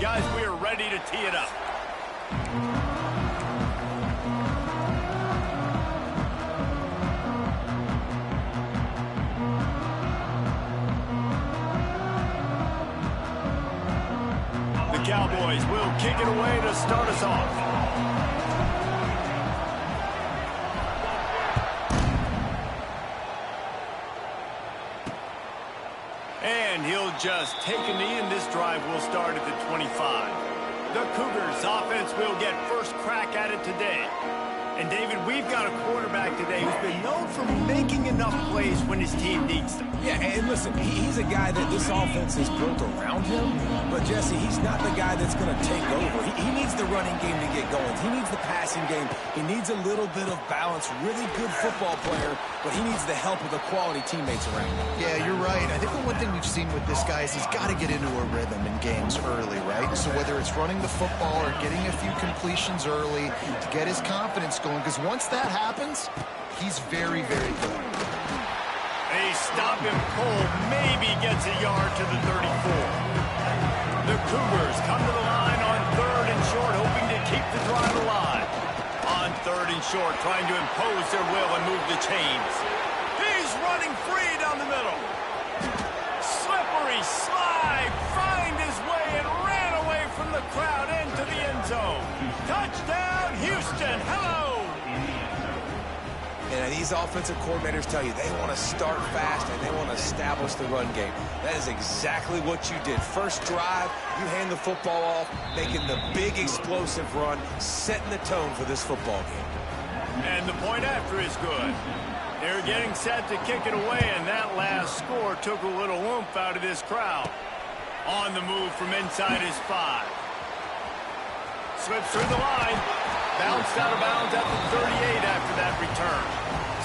Guys, we are ready to tee it up. The Cowboys will kick it away to start us off. And he'll just take a knee, and this drive will start at the 25. The Cougars offense will get first crack at it today. And, David, we've got a quarterback today who's been known for making enough plays when his team needs them. Yeah, and listen, he's a guy that this offense is built around him. But, Jesse, he's not the guy that's going to take over. He needs the running game to get going. He needs the passing game. He needs a little bit of balance. Really good football player, but he needs the help of the quality teammates around him. Yeah, you're right. I think the one thing we've seen with this guy is he's got to get into a rhythm in games early, right? So whether it's running the football or getting a few completions early to get his confidence going, because once that happens, he's very, very good. They stop him cold, maybe gets a yard to the 34. The Cougars come to the line on 3rd and short, hoping to keep the drive alive. On 3rd and short, trying to impose their will and move the chains. He's running free down the middle. Slippery slide, find his way and ran away from the crowd into the end zone. Touchdown, Houston. Hello. And these offensive coordinators tell you they want to start fast and they want to establish the run game. That is exactly what you did. First drive, you hand the football off, making the big explosive run, setting the tone for this football game. And the point after is good. They're getting set to kick it away, and that last score took a little oomph out of this crowd. On the move from inside his 5. Slips through the line. Bounced out of bounds at the 38 after that return.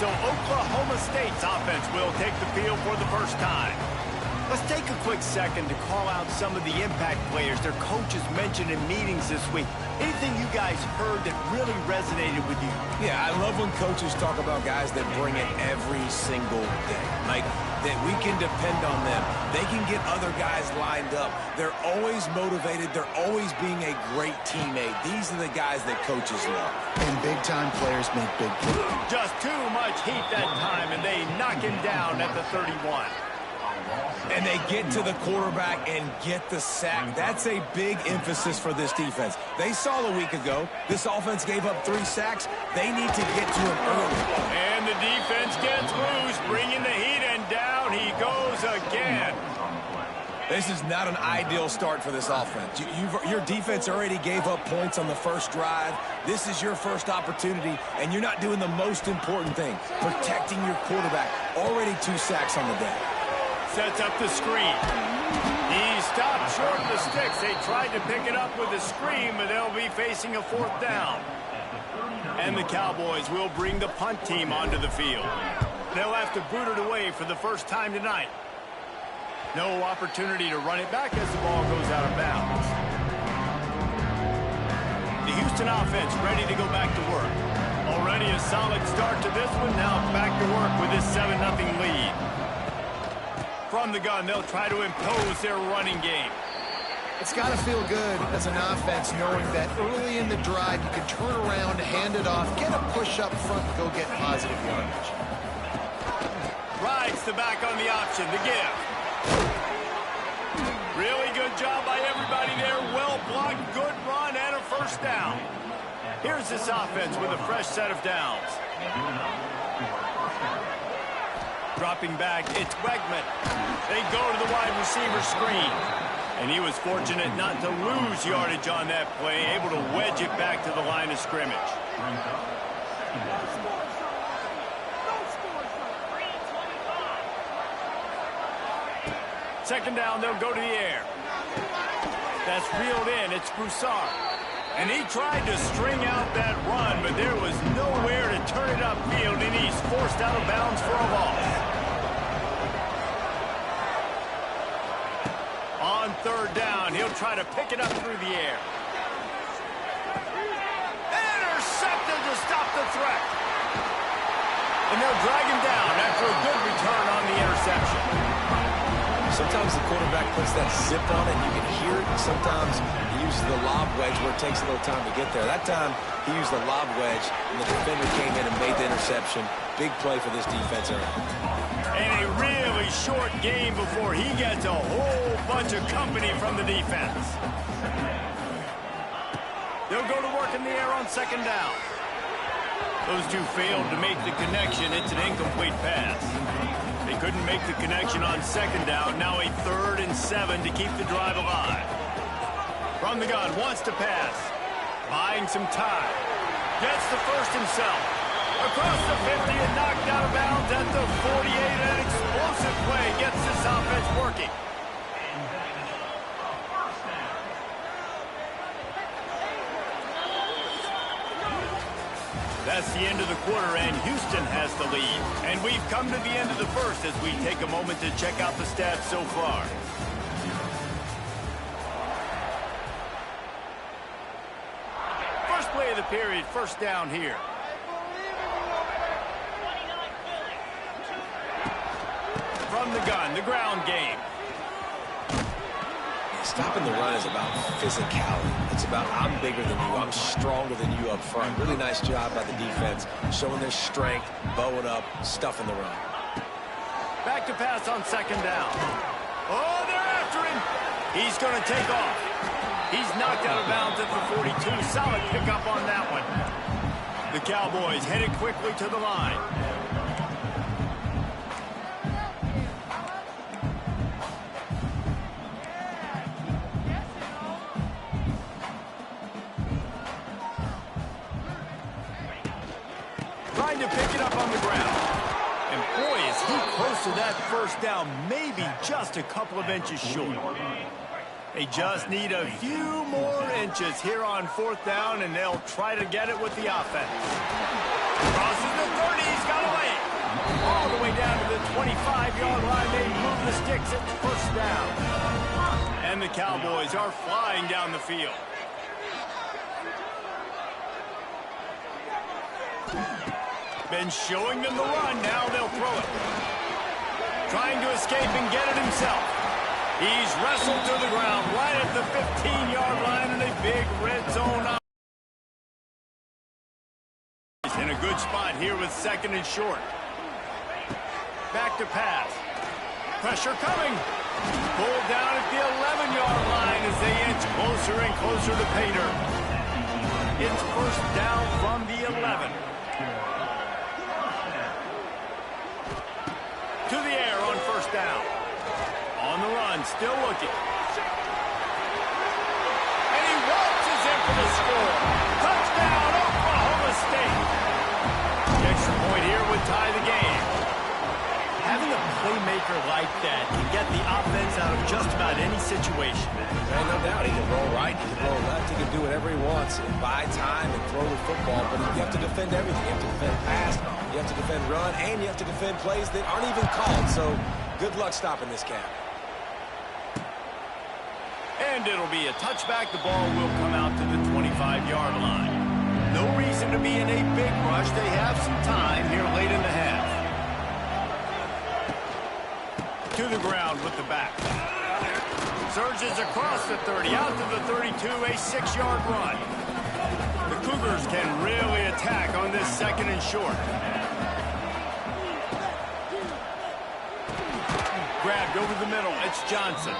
So Oklahoma State's offense will take the field for the first time. Let's take a quick second to call out some of the impact players their coaches mentioned in meetings this week. Anything you guys heard that really resonated with you? Yeah, I love when coaches talk about guys that bring it every single day. Like, that we can depend on them. They can get other guys lined up. They're always motivated. They're always being a great teammate. These are the guys that coaches love. And big-time players make big plays. Just too much heat that time, and they knock him down at the 31. And they get to the quarterback and get the sack. That's a big emphasis for this defense. They saw a week ago, this offense gave up 3 sacks. They need to get to him early. And the defense gets loose, bringing the heat, and down he goes again. This is not an ideal start for this offense. Your defense already gave up points on the first drive. This is your first opportunity, and you're not doing the most important thing, protecting your quarterback. Already 2 sacks on the day. Sets up the screen. He stopped short of the sticks. They tried to pick it up with a screen, but they'll be facing a 4th down. And the Cowboys will bring the punt team onto the field. They'll have to boot it away for the first time tonight. No opportunity to run it back as the ball goes out of bounds. The Houston offense ready to go back to work. Already a solid start to this one. Now back to work with this 7-0 lead. From the gun, they'll try to impose their running game. It's got to feel good as an offense knowing that early in the drive you can turn around, hand it off, get a push up front, and go get positive yardage. Rides the back on the option, the give. Really good job by everybody there. Well blocked, good run, and a first down. Here's this offense with a fresh set of downs. Dropping back, it's Wegman. They go to the wide receiver screen. And he was fortunate not to lose yardage on that play, able to wedge it back to the line of scrimmage. Second down, they'll go to the air. That's reeled in, it's Broussard. And he tried to string out that run, but there was nowhere to turn it upfield, and he's forced out of bounds for a loss. On 3rd down, he'll try to pick it up through the air. Intercepted to stop the threat. And they'll drag him down after a good return on the interception. Sometimes the quarterback puts that zip on it, you can hear it. Sometimes you uses the lob wedge where it takes a little time to get there. That time, he used the lob wedge, and the defender came in and made the interception. Big play for this defense early. And a really short game before he gets a whole bunch of company from the defense. They'll go to work in the air on second down. Those two failed to make the connection. It's an incomplete pass. They couldn't make the connection on second down. Now a 3rd and 7 to keep the drive alive. From the gun, wants to pass. Buying some time. Gets the first himself. Across the 50 and knocked out of bounds at the 48. An explosive play gets this offense working. That's the end of the quarter, and Houston has the lead. And we've come to the end of the first as we take a moment to check out the stats so far. First play of the period, first down here. From the gun, the ground game. Stopping the run is about physicality. It's about I'm bigger than you, I'm stronger than you up front. Really nice job by the defense, showing their strength, bowing up, stuffing the run. Back to pass on second down. Oh, they're after him. He's going to take off. He's knocked out of bounds at the 42. Solid pickup on that one. The Cowboys headed quickly to the line. Trying to pick it up on the ground. And boy, is he close to that first down, maybe just a couple of inches short. They just need a few more inches here on 4th down, and they'll try to get it with the offense. Crosses the 30, he's got away. All the way down to the 25-yard line. They move the sticks at first down. And the Cowboys are flying down the field. Been showing them the run. Now they'll throw it. Trying to escape and get it himself. He's wrestled to the ground right at the 15-yard line in a big red zone. In a good spot here with 2nd and short. Back to pass. Pressure coming. Pulled down at the 11-yard line as they inch closer and closer to pay dirt. It's first down from the 11. To the air on first down. On the run, still looking. And he waltzes in for the score. Touchdown, Oklahoma State. The extra point here would tie the game. Having a playmaker like that can get the offense out of just about any situation. Man, no doubt. He can roll right, he can roll left, he can do whatever he wants and buy time and throw the football, but you have to defend everything. You have to defend pass, you have to defend run, and you have to defend plays that aren't even called. So good luck stopping this cat. And it'll be a touchback. The ball will come out to the 25-yard line. No reason to be in a big rush. They have some time here late in the half. To the ground with the back. Surges across the 30, out to the 32, a 6-yard run. The Cougars can really attack on this 2nd and short. Grabbed over the middle, it's Johnson.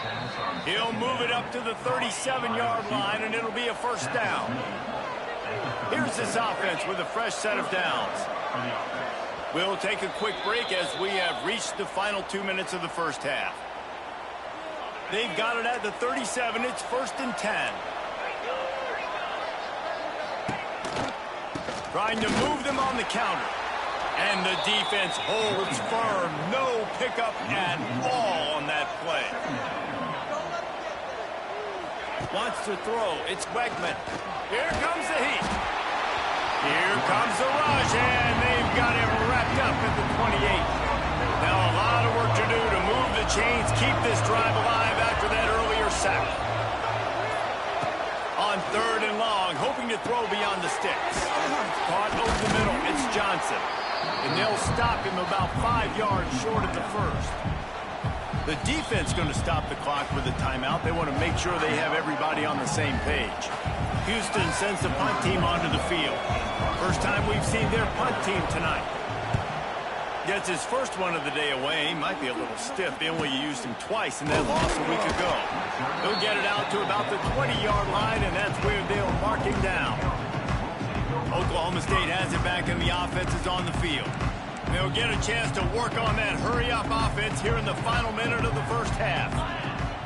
He'll move it up to the 37-yard line, and it'll be a first down. Here's this offense with a fresh set of downs. We'll take a quick break as we have reached the final 2 minutes of the first half. They've got it at the 37. It's 1st and 10. Trying to move them on the counter. And the defense holds firm. No pickup at all on that play. Wants to throw. It's Wegman. Here comes the heat. Here comes the rush, and they've got him wrapped up at the 28. Now a lot of work to do to move the chains, keep this drive alive after that earlier sack. On 3rd and long, hoping to throw beyond the sticks. Caught over the middle, it's Johnson. And they'll stop him about 5 yards short of the first. The defense going to stop the clock with a timeout. They want to make sure they have everybody on the same page. Houston sends the punt team onto the field. First time we've seen their punt team tonight. Gets his first one of the day away. He might be a little stiff. They only used him twice in that loss a week ago. He'll get it out to about the 20-yard line, and that's where they'll mark him down. Oklahoma State has it back, and the offense is on the field. They'll get a chance to work on that hurry-up offense here in the final minute of the first half.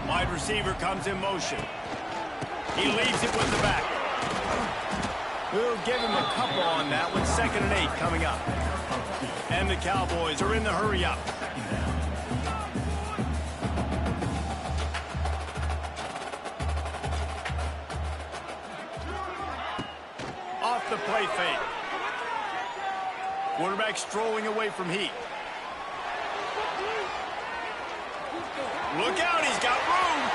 Wide receiver comes in motion. He leaves it with the back. We'll give him a couple on that one. 2nd and 8 coming up. And the Cowboys are in the hurry-up. Off the play fake. Quarterback strolling away from heat. Look out, he's got room.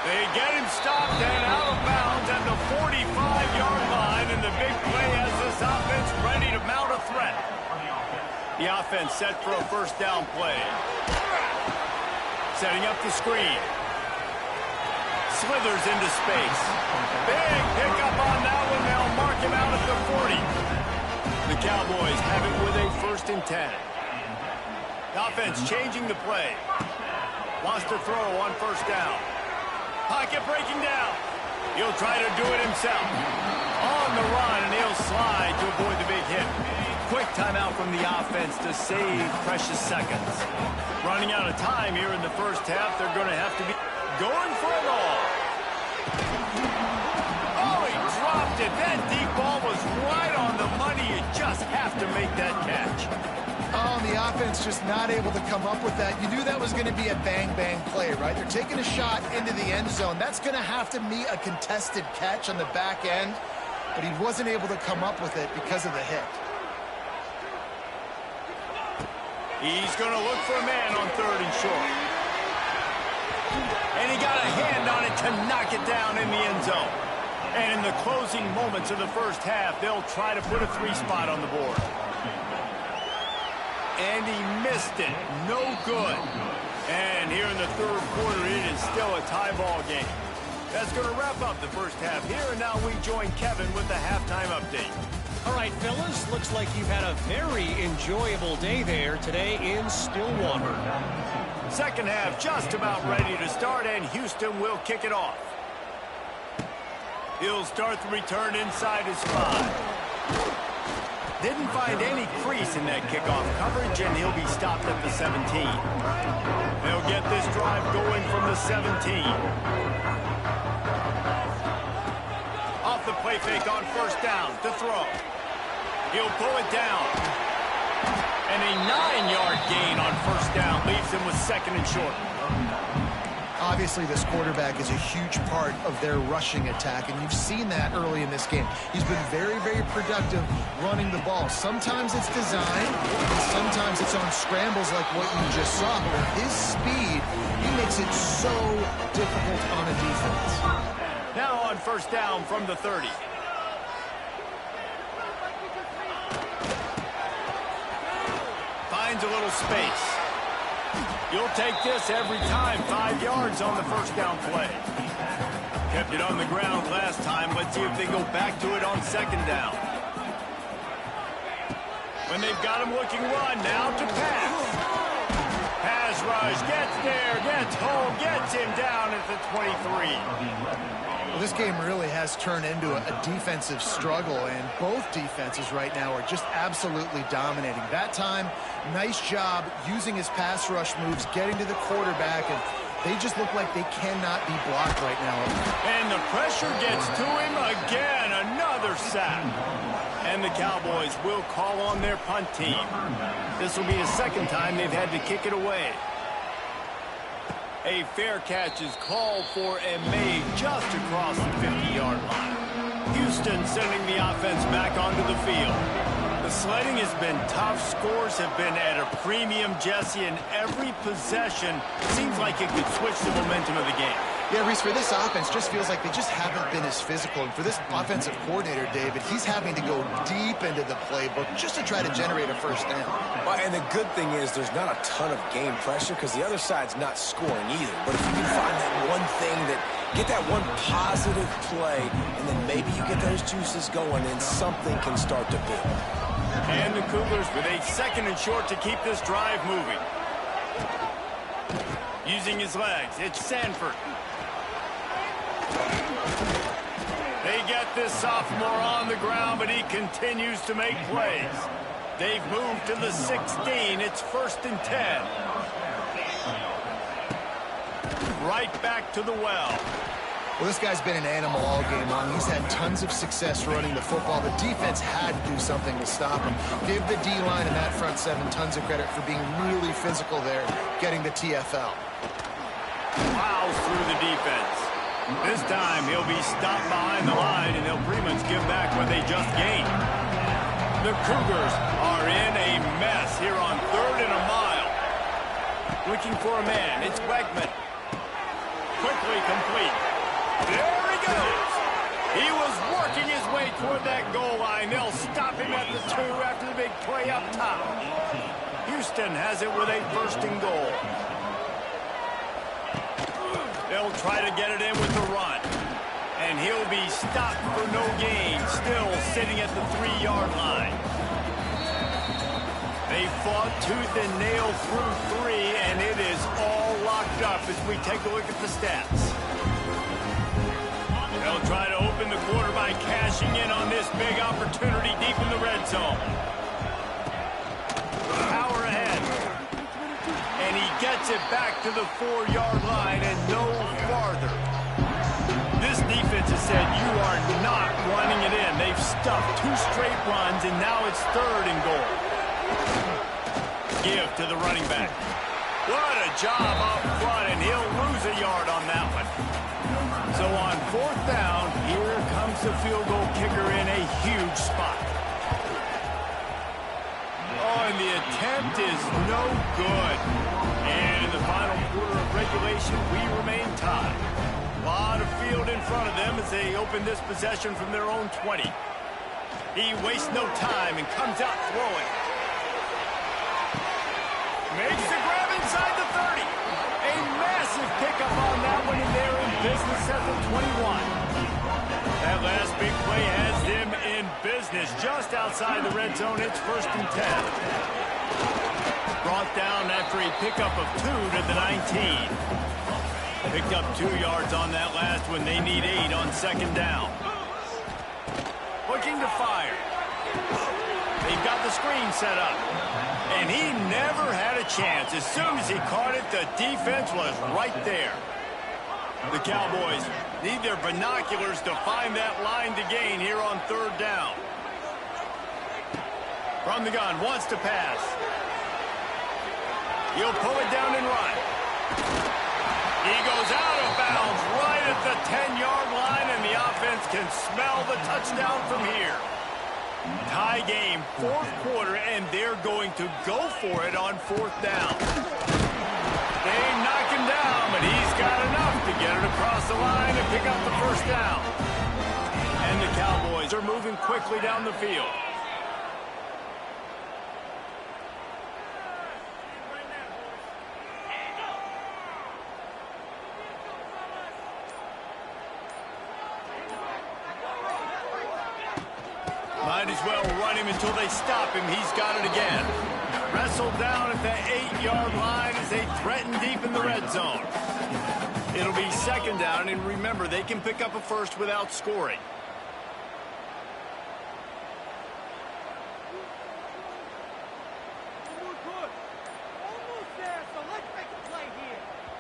They get him stopped and out of bounds at the 45-yard line, and the big play has this offense ready to mount a threat. The offense set for a first down play. Setting up the screen. Slithers into space. Big pickup on that one. They'll mark him out at the 40. The Cowboys have it with a 1st and 10. The offense changing the play. Wants to throw on first down. Pocket breaking down. He'll try to do it himself. On the run, and he'll slide to avoid the big hit. Quick timeout from the offense to save precious seconds. Running out of time here in the first half. They're going to have to be going for it all. Oh, he dropped it. That deep ball was right on the money. You just have to make that catch. Oh, and the offense just not able to come up with that. You knew that was going to be a bang-bang play, right? They're taking a shot into the end zone. That's going to have to meet a contested catch on the back end, but he wasn't able to come up with it because of the hit. He's going to look for a man on 3rd and short. And he got a hand on it to knock it down in the end zone. And in the closing moments of the first half, they'll try to put a 3-spot on the board. And he missed it. No good. And here in the 3rd quarter, it is still a tie ball game. That's going to wrap up the first half here. And now we join Kevin with the halftime update. All right, fellas, looks like you've had a very enjoyable day there today in Stillwater. Second half just about ready to start, and Houston will kick it off. He'll start the return inside his 5. Didn't find any crease in that kickoff coverage, and he'll be stopped at the 17. They'll get this drive going from the 17. Off the play fake on first down to throw. He'll pull it down. And a 9-yard gain on first down leaves him with 2nd and short. Obviously, this quarterback is a huge part of their rushing attack, and you've seen that early in this game. He's been very, very productive running the ball. Sometimes it's design, and sometimes it's on scrambles like what you just saw. But his speed, he makes it so difficult on a defense. Now on first down from the 30. Finds a little space. You'll take this every time. 5 yards on the first down play. Kept it on the ground last time. Let's see if they go back to it on 2nd down. When they've got him looking run, now to pass. Pass rush, gets there, gets home, gets him down at the 23. Well, this game really has turned into a defensive struggle, and both defenses right now are just absolutely dominating. That time, nice job using his pass rush moves, getting to the quarterback, and they just look like they cannot be blocked right now. And the pressure gets to him again. Another sack. And the Cowboys will call on their punt team. This will be the 2nd time they've had to kick it away. A fair catch is called for and made just across the 50-yard line. Houston sending the offense back onto the field. The sledding has been tough. Scores have been at a premium, Jesse, and every possession seems like it could switch the momentum of the game. Yeah, Reese, for this offense, just feels like they just haven't been as physical. And for this offensive coordinator, David, he's having to go deep into the playbook just to try to generate a first down. Well, and the good thing is there's not a ton of game pressure because the other side's not scoring either. But if you can find that one thing get that one positive play, and then maybe you get those juices going, and something can start to build. And the Cougars with a 2nd and short to keep this drive moving. Using his legs, it's Sanford. They get this sophomore on the ground, but he continues to make plays. They've moved to the 16. It's 1st and 10. Right back to the well. Well, this guy's been an animal all game long. He's had tons of success running the football. The defense had to do something to stop him. Give the D-line and that front 7 tons of credit for being really physical there, getting the TFL. Plows through the defense. This time, he'll be stopped behind the line, and they'll pretty much give back what they just gained. The Cougars are in a mess here on 3rd and a mile. Looking for a man. It's Wegman. Quickly complete. There he goes. He was working his way toward that goal line. They'll stop him at the 2 after the big play up top. Houston has it with a 1st and goal. They'll try to get it in with the run. And he'll be stopped for no gain, still sitting at the 3-yard line. They fought tooth and nail through 3, and it is all locked up as we take a look at the stats. They'll try to open the quarter by cashing in on this big opportunity deep in the red zone. Power ahead. And he gets it back to the 4-yard line and no farther. This defense has said you are not running it in. They've stuffed 2 straight runs, and now it's 3rd and goal. Give to the running back. What a job up front, and he'll lose a yard on that one. So on 4th down, here comes the field goal kicker in a huge spot. Oh, and the attempt is no good. And in the final quarter of regulation, we remain tied. A lot of field in front of them as they open this possession from their own 20. He wastes no time and comes out throwing. Makes the grab inside the 30. A massive pickup on that one, and they're in business at the 21. That last big play has them in business just outside the red zone. It's 1st and 10. Brought down after a pickup of 2 to the 19. Picked up 2 yards on that last one. They need 8 on 2nd down. Looking to fire. They've got the screen set up. And he never had a chance. As soon as he caught it, the defense was right there. The Cowboys need their binoculars to find that line to gain here on 3rd down. From the gun, wants to pass. He'll pull it down and run. He goes out of bounds right at the 10-yard line, and the offense can smell the touchdown from here. Tie game, 4th quarter, and they're going to go for it on 4th down. They knock him down, but he's got enough to get it across the line and pick up the 1st down. And the Cowboys are moving quickly down the field. Might as well run him until they stop him. He's got it again. Wrestled down at the 8-yard line as they threaten deep in the red zone. It'll be 2nd down, and remember, they can pick up a 1st without scoring.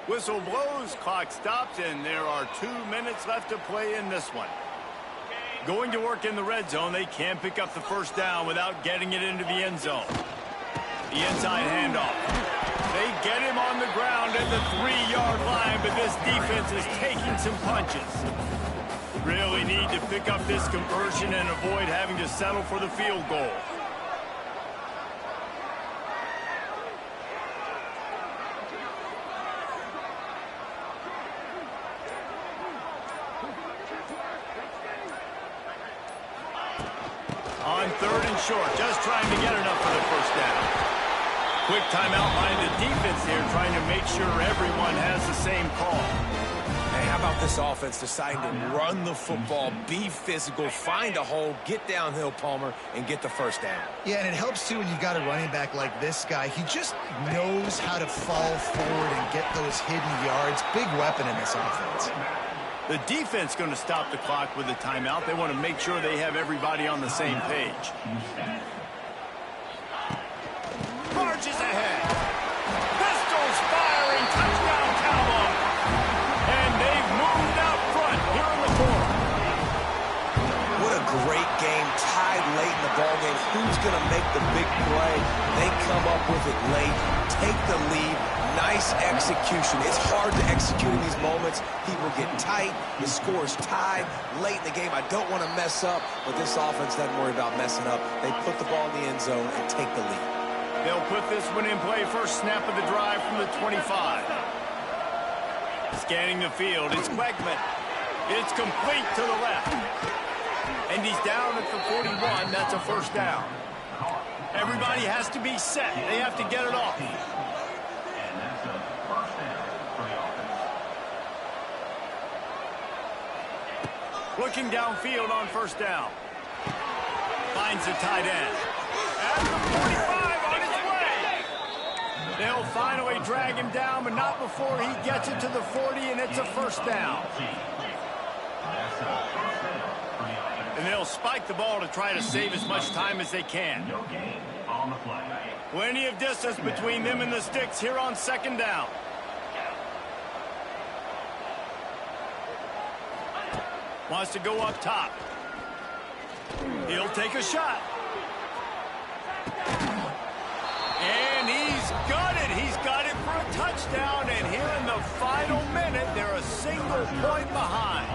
Whistle blows, clock stops, and there are 2 minutes left to play in this one. Going to work in the red zone, they can pick up the 1st down without getting it into the end zone. The inside handoff. They get him on the ground at the 3-yard line, but this defense is taking some punches. Really need to pick up this conversion and avoid having to settle for the field goal. third and short, just trying to get enough for the first down. Quick timeout by the defense here, trying to make sure everyone has the same call. Hey, how about this offense deciding to run the football, be physical, find a hole, get downhill, Palmer, and get the first down? Yeah, and it helps, too, when you've got a running back like this guy. He just knows how to fall forward and get those hidden yards. Big weapon in this offense. The defense going to stop the clock with a timeout. They want to make sure they have everybody on the same page. Marches ahead. Pistols firing. Touchdown, Cowboys. And they've moved out front here in the fourth. What a great game, tied late in the ballgame. Who's going to make the big play? They come up with it late, take the lead. Nice execution. It's hard to execute in these moments. People get tight. The score's tied late in the game. I don't want to mess up, but this offense doesn't worry about messing up. They put the ball in the end zone and take the lead. They'll put this one in play. First snap of the drive from the 25. Scanning the field. It's Quegman. It's complete to the left. And he's down at the 41. That's a first down. Everybody has to be set. They have to get it off. Looking downfield on first down. Finds the tight end. At the 45 on his way. They'll finally drag him down, but not before he gets it to the 40, and it's a first down. And they'll spike the ball to try to save as much time as they can. Plenty of distance between them and the sticks here on second down. Wants to go up top. He'll take a shot. And he's got it. He's got it for a touchdown. And here in the final minute, they're a single point behind.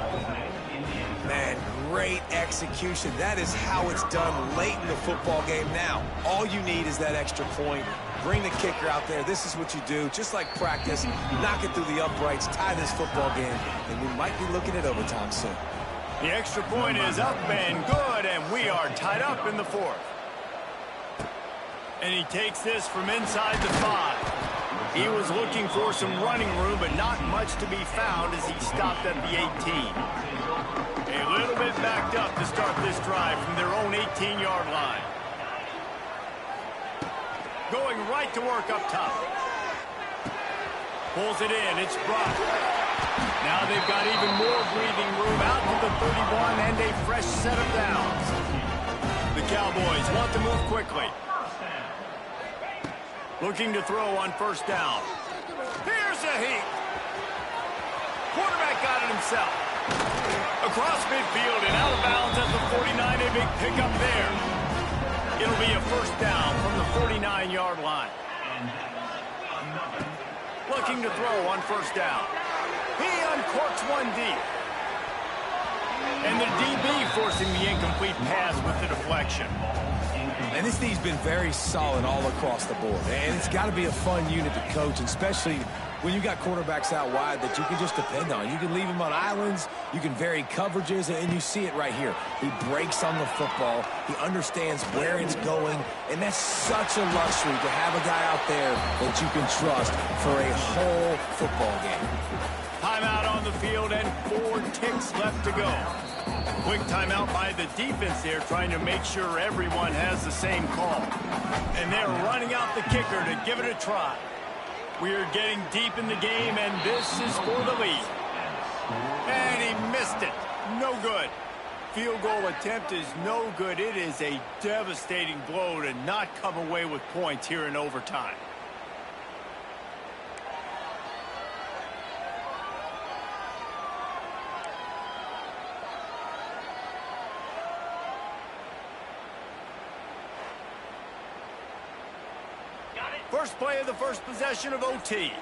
Man, great execution. That is how it's done late in the football game. Now, all you need is that extra point. Bring the kicker out there. This is what you do. Just like practice, knock it through the uprights, tie this football game, and we might be looking at overtime soon. The extra point is up and good, and we are tied up in the fourth. And he takes this from inside the 5. He was looking for some running room, but not much to be found as he stopped at the 18. A little bit backed up to start this drive from their own 18-yard line. Going right to work up top. Pulls it in. It's Brock. Now they've got even more breathing room out to the 31 and a fresh set of downs. The Cowboys want to move quickly. Looking to throw on first down. Here's a heat. Quarterback got it himself. Across midfield and out of bounds at the 49. A big pickup there. It'll be a first down from the 49-yard line. Looking to throw on first down. He uncorks one deep. And the DB forcing the incomplete pass with the deflection. And this D's been very solid all across the board. And it's got to be a fun unit to coach, especially when you got quarterbacks out wide that you can just depend on. You can leave them on islands, you can vary coverages, and you see it right here. He breaks on the football, he understands where it's going, and that's such a luxury to have a guy out there that you can trust for a whole football game. Timeout on the field and 4 ticks left to go. Quick timeout by the defense there, trying to make sure everyone has the same call. And they're running out the kicker to give it a try. We are getting deep in the game, and this is for the lead. And he missed it. No good. Field goal attempt is no good. It is a devastating blow to not come away with points here in overtime. First play of the first possession of OT.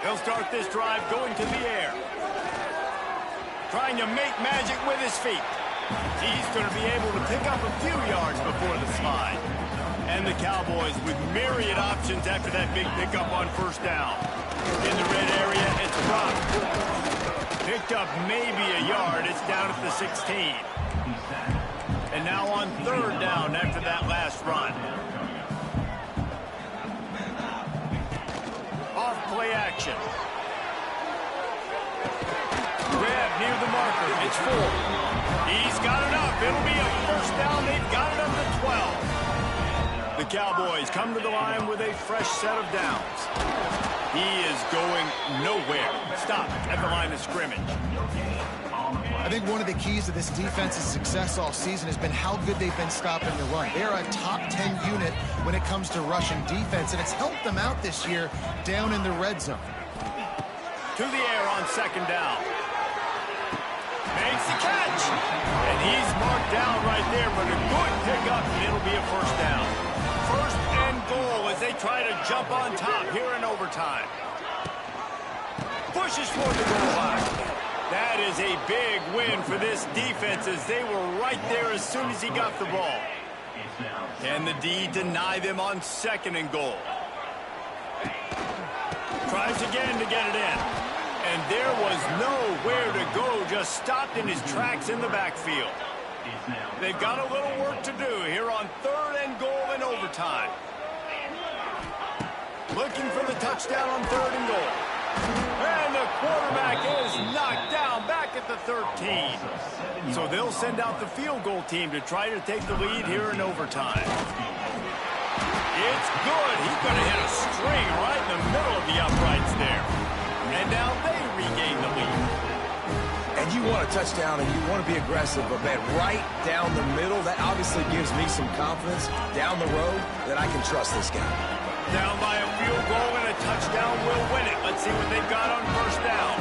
He'll start this drive going to the air. Trying to make magic with his feet. He's going to be able to pick up a few yards before the slide. And the Cowboys with myriad options after that big pickup on first down. In the red area, it's dropped. Picked up maybe a yard. It's down at the 16. And now on third down after that last run. Off play action. Grab near the marker. It's full. He's got enough. It'll be a first down. They've got it up to 12. The Cowboys come to the line with a fresh set of downs. He is going nowhere. Stop at the line of scrimmage. I think one of the keys to this defense's success all season has been how good they've been stopping the run. They're a top 10 unit when it comes to rushing defense, and it's helped them out this year down in the red zone. To the air on second down. Makes the catch. And he's marked down right there, but a good pickup, and it'll be a first down. First and goal as they try to jump on top here in overtime. Pushes for the goal line. That is a big win for this defense as they were right there as soon as he got the ball. Can the D deny them on second and goal? Tries again to get it in. And there was nowhere to go, just stopped in his tracks in the backfield. They've got a little work to do here on third and goal in overtime. Looking for the touchdown on third and goal. And the quarterback is knocked down back at the 13. So they'll send out the field goal team to try to take the lead here in overtime. It's good. He's going to hit a string right in the middle of the uprights there. And now they regain the lead. And you want a touchdown and you want to be aggressive, but man, right down the middle, that obviously gives me some confidence down the road that I can trust this guy. Down by a field goal and a touchdown will win it. Let's see what they've got on first down.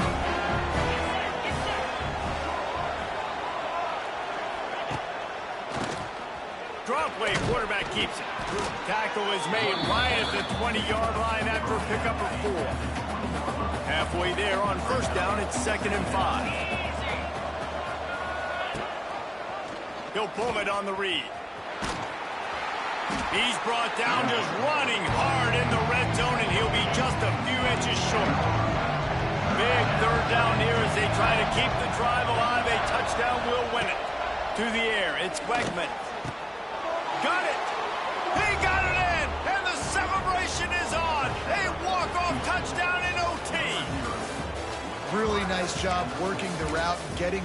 Drop play, quarterback keeps it. Tackle is made right at the 20-yard line after a pickup of 4. Halfway there on first down, it's 2nd and 5. He'll pull it on the read. He's brought down just running hard in the red zone, and he'll be just a few inches short. Big third down here as they try to keep the drive alive. A touchdown will win it. To the air, it's Wegman. Got it! He got it in! And the celebration is on! A walk-off touchdown in OT! Really nice job working the route and getting